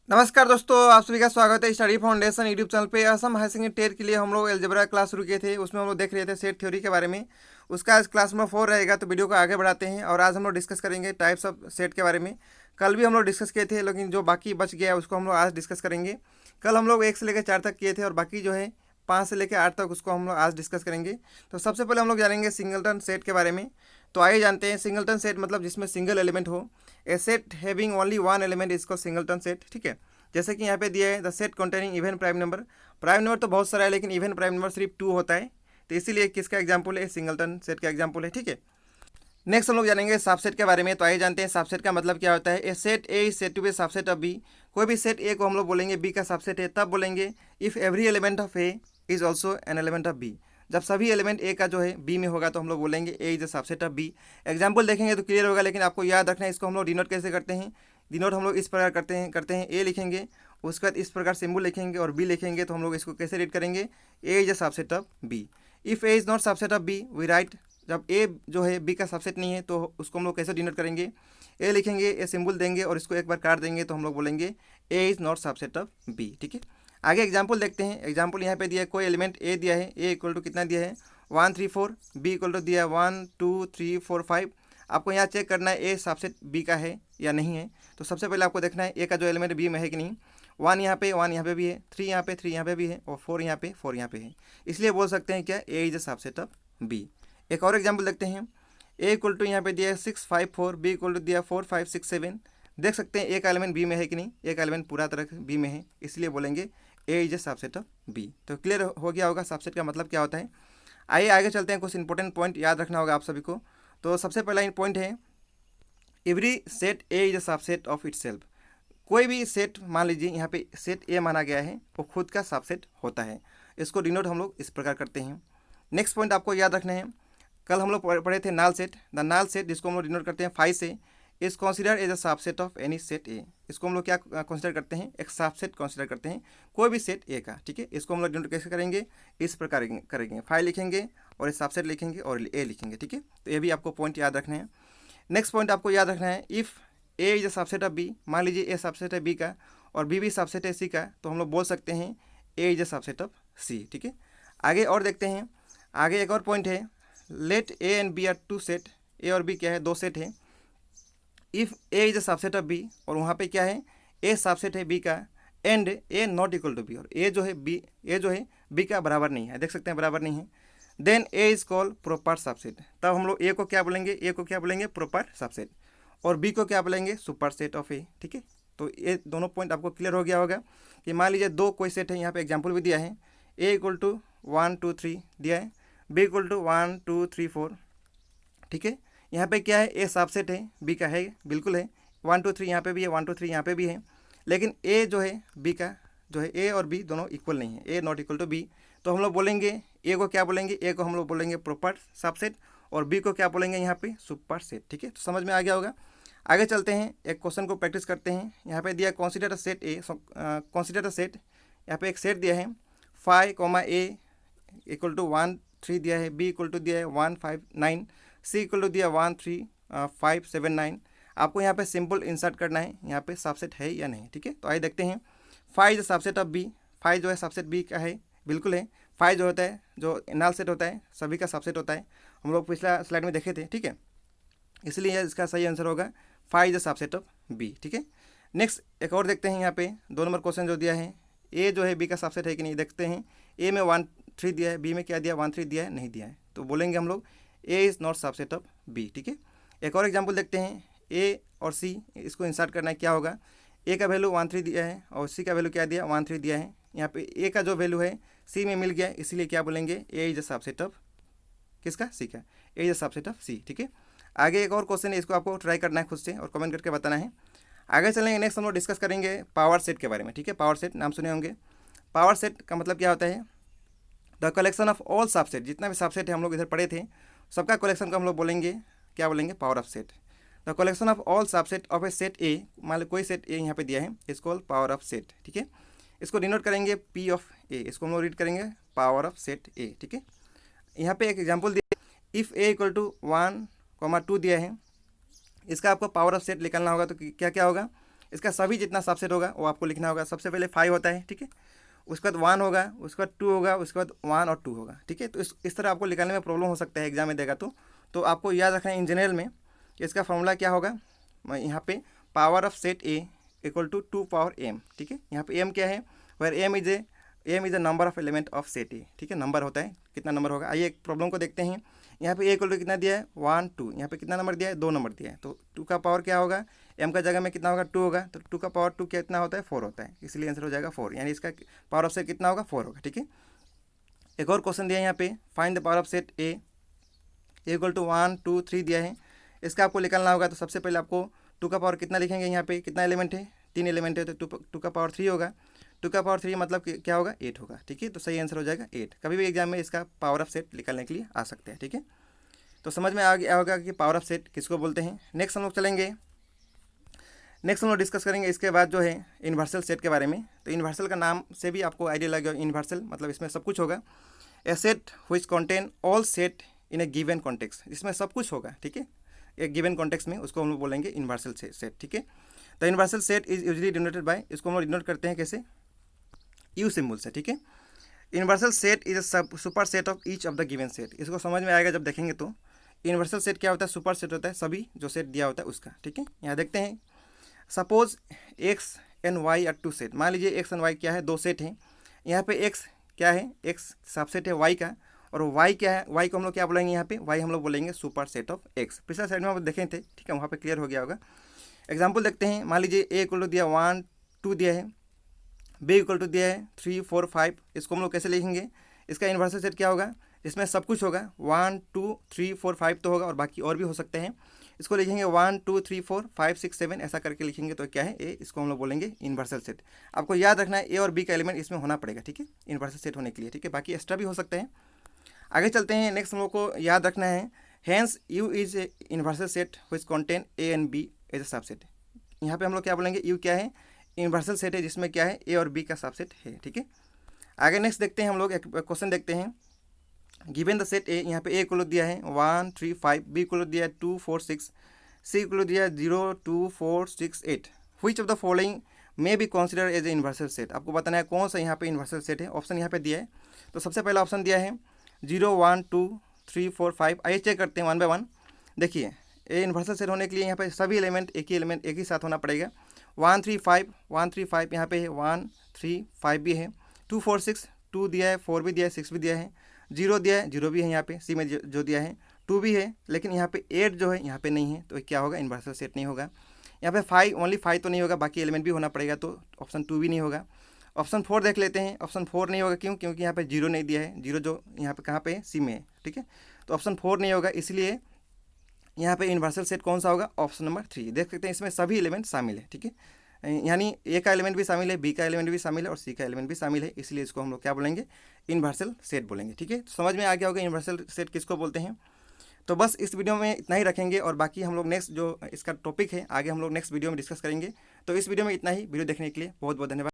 नमस्कार दोस्तों, आप सभी का स्वागत है स्टडी फाउंडेशन यूट्यूब चैनल पे। असम हायर सेकेंडरी टेट के लिए हम लोग अलजेब्रा क्लास शुरू किए थे, उसमें हम लोग देख रहे थे सेट थ्योरी के बारे में। उसका आज क्लास नंबर 4 रहेगा, तो वीडियो को आगे बढ़ाते हैं। और आज हम लोग डिस्कस करेंगे टाइप्स ऑफ सेट के बारे में। कल भी हम लोग डिस्कस किए थे, लेकिन जो बाकी बच गया है उसको हम लोग आज डिस्कस करेंगे। कल हम लोग 1 से लेकर 4 तक किए थे, और बाकी जो है 5 से लेकर 8 तक उसको हम लोग आज डिस्कस करेंगे। तो सबसे पहले हम लोग जानेंगे सिंगलटन सेट के बारे में। तो आइए जानते हैं सिंगलटन सेट मतलब जिसमें सिंगल एलिमेंट हो। A set having only one element इसको सिंगलटन सेट, ठीक है। जैसे कि यहाँ पे दिया है the set containing even prime number. Prime number तो बहुत सारा है, लेकिन इवन प्राइम नंबर सिर्फ 2 होता है। तो इसीलिए किसका एग्जाम्पल है, सिंगलटन सेट का एग्जाम्पल है, ठीक है। नेक्स्ट हम लोग जानेंगे सबसेट के बारे में। तो आइए जानते हैं सबसेट का मतलब क्या होता है। A set A is said to be subset of B. कोई भी सेट ए को हम लोग बोलेंगे बी का सबसेट है, तब बोलेंगे if every element of A is also an element of B. जब सभी एलिमेंट ए का जो है बी में होगा, तो हम लोग बोलेंगे A is the subset of B. Example देखेंगे तो क्लियर होगा, लेकिन आपको याद रखना है इसको हम लोग डिनोट कैसे करते हैं। डिनोट हम लोग इस प्रकार करते हैं ए लिखेंगे, उसके बाद इस प्रकार सिंबल लिखेंगे और बी लिखेंगे। तो हम लोग इसको कैसे रीड करेंगे, A is the subset of B. If A is not subset of B we write, जब ए जो है बी का सबसेट नहीं है तो उसको हम लोग कैसे डिनोट करेंगे, ए लिखेंगे, ए सिंबल देंगे और इसको एक बार काट देंगे, तो हम लोग बोलेंगे A is not subset of B, ठीक है। आगे एग्जाम्पल देखते हैं। एग्जाम्पल यहाँ पे दिया है, कोई एलिमेंट ए दिया है, ए इक्वल टू कितना दिया है 1 3 4, बी इक्वल टू दिया है 1 2 3 4 5। आपको यहाँ चेक करना है ए सबसेट बी का है या नहीं है। तो सबसे पहले आपको देखना है ए का जो एलिमेंट बी में है कि नहीं। 1 यहाँ पे भी है, 3 यहाँ पे 3 यहाँ पे भी है, और 4 यहाँ पे 4 यहाँ पे है। इसलिए बोल सकते हैं क्या, A is the subset of B. एक और एग्जाम्पल देखते हैं। ए इक्वल टू यहाँ पे दिया है 6 5 4, बी इक्वल टू दिया 4 5 6 7। देख सकते हैं ए का एलिमेंट बी में है कि नहीं, ए का एलिमेंट पूरा तरह बी में है, इसलिए बोलेंगे A is a subset of B. तो क्लियर हो गया होगा सबसेट का मतलब क्या होता है। आइए आगे चलते हैं, कुछ इंपॉर्टेंट पॉइंट याद रखना होगा आप सभी को। तो सबसे पहला पॉइंट है, every set A is a subset of it self. कोई भी सेट मान लीजिए यहाँ पे सेट ए माना गया है, वो खुद का सबसेट होता है। इसको डिनोट हम लोग इस प्रकार करते हैं। नेक्स्ट पॉइंट आपको याद रखना है, कल हम लोग पढ़े थे नाल सेट। द नाल सेट जिसको हम लोग डिनोट करते हैं 5 से, is consider as a subset of any set A. इसको हम लोग क्या कंसिडर करते हैं, एक सबसेट कंसिडर करते हैं कोई भी सेट ए का, ठीक है। इसको हम लोग डिनोट कैसे करेंगे, इस प्रकार करेंगे 5 लिखेंगे और इस सबसेट लिखेंगे और ए लिखेंगे, ठीक है। तो ये भी आपको पॉइंट याद रखना है। नेक्स्ट पॉइंट आपको याद रखना है, if A is a subset of B. मान लीजिए ए सबसेट है बी का और बी भी सबसेट है सी का, तो हम लोग बोल सकते हैं ए इज अ सबसेट ऑफ सी, ठीक है। आगे और देखते हैं। आगे एक और पॉइंट है, let A and B are two set. A और बी क्या है, दो सेट है। If A is a subset of B, और वहाँ पे क्या है, ए सबसेट है बी का, and A not equal to B, और ए जो है बी का बराबर नहीं है, देख सकते हैं बराबर नहीं है, then A is call proper subset. तब हम लोग ए को क्या बोलेंगे, प्रॉपर सबसेट, और बी को क्या बोलेंगे, सुपर सेट ऑफ ए, ठीक है। तो ये दोनों पॉइंट आपको क्लियर हो गया होगा कि मान लीजिए दो कोई सेट है, यहाँ पे एग्जांपल भी दिया है, ए इक्वल टू 1 2 3 दिया है, बी इक्वल टू 1 2 3 4, ठीक है। यहाँ पे क्या है, ए सबसेट है बी का, है बिल्कुल है, 1 2 3 यहाँ पे भी है, 1 2 3 यहाँ पे भी है, लेकिन ए जो है बी का जो है, ए और बी दोनों इक्वल नहीं है, ए नॉट इक्वल टू बी। तो हम लोग बोलेंगे ए को क्या बोलेंगे, ए को हम लोग बोलेंगे प्रॉपर सबसेट, और बी को क्या बोलेंगे यहाँ पे, सुपर सेट, ठीक है। तो समझ में आ गया होगा। आगे चलते हैं, एक क्वेश्चन को प्रैक्टिस करते हैं। यहाँ पे दिया consider a set A, consider a set. यहाँ पे एक सेट दिया है 5 ए इक्वल टू 1 3 दिया है, बी इक्वल टू दिया है 1 5 9, सी इक्वल टू दिया 1 3 5 7 9। आपको यहाँ पे सिंपल इंसर्ट करना है, यहाँ पे सबसेट है या नहीं, ठीक है। तो आइए देखते हैं। 5 इज सबसेट ऑफ बी। 5 जो है सबसेट बी का है, बिल्कुल है। 5 जो होता है, जो नल सेट होता है, सभी का सबसेट होता है, हम लोग पिछला स्लाइड में देखे थे, ठीक है। इसलिए इसका सही आंसर होगा 5 is the subset of B, ठीक है। नेक्स्ट एक और देखते हैं, यहाँ पे 2 नंबर क्वेश्चन जो दिया है, ए जो है बी का सबसेट है कि नहीं, देखते हैं। ए में 1 3 दिया है, बी में क्या दिया 1 3 दिया है, नहीं दिया है, तो बोलेंगे हम लोग A is not subset of B, ठीक है। एक और एग्जाम्पल देखते हैं, ए और सी, इसको इंसर्ट करना है, क्या होगा, ए का वैल्यू 1 3 दिया है और सी का वैल्यू क्या दिया 1 3 दिया है। यहाँ पे ए का जो वैल्यू है सी में मिल गया, इसीलिए क्या बोलेंगे, A is the subset of किसका, सी का, ए इज द सबसेट ऑफ सी, ठीक है। आगे एक और क्वेश्चन है, इसको आपको ट्राई करना है खुद से और कमेंट करके बताना है। आगे चलेंगे, नेक्स्ट हम लोग डिस्कस करेंगे पावर सेट के बारे में, ठीक है। पावर सेट नाम सुने होंगे। पावर सेट का मतलब क्या होता है, the collection of all subset. जितना भी सबसेट है हम लोग इधर पढ़े थे, सबका कलेक्शन को हम लोग बोलेंगे, क्या बोलेंगे, power of set. The collection of all subset of A set ए, मान लो कोई सेट ए यहाँ पे दिया है, इसको पावर ऑफ सेट, ठीक है। इसको डिनोट करेंगे पी ऑफ ए, इसको हम लोग रीड करेंगे पावर ऑफ सेट ए, ठीक है। यहाँ पे एक एग्जाम्पल दिया, इफ़ ए इक्वल टू 1 2 दिया है, इसका आपको पावर ऑफ सेट निकालना होगा, तो क्या क्या होगा, इसका सभी जितना सबसेट होगा वो आपको लिखना होगा। सबसे पहले 5 होता है, ठीक है, उसके बाद 1 होगा, उसके बाद 2 होगा, उसके बाद 1 और 2 होगा, ठीक है। तो इस तरह आपको निकालने में प्रॉब्लम हो सकता है एग्जाम में देगा तो आपको याद रखना है इन जनरल में कि इसका फॉर्मूला क्या होगा। यहाँ पे power of set A equal to 2 power m, ठीक है। यहाँ पे m क्या है, where m is a number of element of set A, ठीक है। नंबर होता है, कितना नंबर होगा। आइए एक प्रॉब्लम को देखते हैं। यहाँ पे a इक्वल टू कितना दिया है 1 2, यहाँ पे कितना नंबर दिया है 2 नंबर दिया है। तो 2 का पावर क्या होगा, m का जगह में कितना होगा 2 होगा, तो 2 का पावर 2 कितना होता है 4 होता है, इसलिए आंसर हो जाएगा 4, यानी इसका पावर ऑफ सेट कितना होगा 4 होगा, ठीक है। एक और क्वेश्चन दिया है यहाँ पे, find the power of set A equal to 1 2 3 दिया है। इसका आपको निकालना होगा। तो सबसे पहले आपको 2 का पावर कितना लिखेंगे, यहाँ पे कितना एलिमेंट है 3 एलिमेंट है, तो 2 का पावर 3 होगा। 2 का पावर 3 मतलब क्या होगा 8 होगा, ठीक है। तो सही आंसर हो जाएगा 8। कभी भी एग्जाम में इसका पावर ऑफ सेट निकालने के लिए आ सकते हैं, ठीक है। तो समझ में आ गया होगा कि पावर ऑफ सेट किसको बोलते हैं। नेक्स्ट हम लोग चलेंगे, नेक्स्ट हम लोग डिस्कस करेंगे इसके बाद जो है यूनिवर्सल सेट के बारे में। तो यूनिवर्सल का नाम से भी आपको आइडिया लग गया, यूनिवर्सल मतलब इसमें सब कुछ होगा। A set which contain all set in a given context, इसमें सब कुछ होगा, ठीक है। एक गिवन कॉन्टेक्स्ट में उसको हम लोग बोलेंगे यूनिवर्सल सेट, ठीक है। The universal set is usually denoted by, इसको हम लोग डिनोट करते हैं कैसे, यू सिंबल से, ठीक है। Universal set is a super set of each of the given set. इसको समझ में आएगा जब देखेंगे। तो यूनिवर्सल सेट क्या होता है, सुपर सेट होता है सभी जो सेट दिया होता है उसका, ठीक है। यहाँ देखते हैं, suppose x and y are 2 set. मान लीजिए एक्स एंड वाई क्या है, 2 सेट हैं। यहाँ पे एक्स क्या है, एक्स सबसेट है वाई का, और वाई क्या है, वाई को हम लोग क्या बोलेंगे, यहाँ पे वाई हम लोग बोलेंगे सुपर सेट ऑफ एक्स। पिछला साइड में आप देखे थे, ठीक है, वहाँ पे क्लियर हो गया होगा। एग्जाम्पल देखते हैं, मान लीजिए ए इक्वल टू दिया 1 2 दिया है, बी इक्वल टू दिया है 3 4 5। इसको हम लोग कैसे लिखेंगे, इसका यूनिवर्सल सेट क्या होगा, इसमें सब कुछ होगा, 1 2 3 4 5 तो होगा, और बाकी और भी हो सकते हैं। इसको लिखेंगे 1 2 3 4 5 6 7 ऐसा करके लिखेंगे, तो क्या है ए, इसको हम लोग बोलेंगे यूनिवर्सल सेट। आपको याद रखना है ए और बी का एलिमेंट इसमें होना पड़ेगा, ठीक है, यूनिवर्सल सेट होने के लिए, ठीक है। बाकी एक्स्ट्रा भी हो सकते हैं। आगे चलते हैं, नेक्स्ट हम लोग को याद रखना है, hence U is a universal set which contain A and B as a subset. यहाँ पे हम लोग क्या बोलेंगे, यू क्या है, यूनिवर्सल सेट है जिसमें क्या है ए और बी का सबसेट है, ठीक है। आगे नेक्स्ट देखते हैं हम लोग, एक क्वेश्चन देखते हैं। गिवन द सेट ए, यहाँ पे ए को दिया है 1 3 5, बी को दिया है 2 4 6, सी को दिया है 0 2 4 6 8। Which of the following may be consider as a universal set. आपको बताना है कौन सा यहाँ पे यूनिवर्सल सेट है। ऑप्शन यहाँ पे दिया है, तो सबसे पहला ऑप्शन दिया है 0 1 2 3 4 5। आइए चेक करते हैं 1 बाय 1। देखिए ए यूनिवर्सल सेट होने के लिए यहाँ पे सभी एलिमेंट एक ही साथ होना पड़ेगा। 1 3 5 यहाँ पे है, 1 3 5 भी है, 2 4 6 2 दिया है, 4 भी दिया है, 6 भी दिया है, 0 दिया है, 0 भी है यहाँ पे सी में जो दिया है, 2 भी है, लेकिन यहाँ पे 8 जो है यहाँ पे नहीं है, तो क्या होगा, यूनिवर्सल सेट नहीं होगा। यहाँ पे 5 ओनली 5 तो नहीं होगा, बाकी एलिमेंट भी होना पड़ेगा, तो ऑप्शन 2 भी नहीं होगा। ऑप्शन 4 देख लेते हैं, ऑप्शन 4 नहीं होगा, क्यों, क्योंकि यहाँ पे 0 नहीं दिया है, 0 जो यहाँ पे कहाँ पे है, सी में है, ठीक है। तो ऑप्शन 4 नहीं होगा, इसलिए यहाँ पे यूनिवर्सल सेट कौन सा होगा, ऑप्शन नंबर 3। देख सकते हैं इसमें सभी एलिमेंट शामिल है, ठीक है, यानी ए का एलिमेंट भी शामिल है, बी का एलिमेंट भी शामिल है, और सी का एलिमेंट भी शामिल है, इसलिए इसको हम लोग क्या बोलेंगे, यूनिवर्सल सेट बोलेंगे, ठीक है। तो समझ में आ गया होगा यूनिवर्सल सेट किसको बोलते हैं। तो बस इस वीडियो में इतना ही रखेंगे, और बाकी हम लोग नेक्स्ट जो इसका टॉपिक है आगे हम लोग नेक्स्ट वीडियो में डिस्कस करेंगे। तो इस वीडियो में इतना ही। वीडियो देखने के लिए बहुत बहुत धन्यवाद।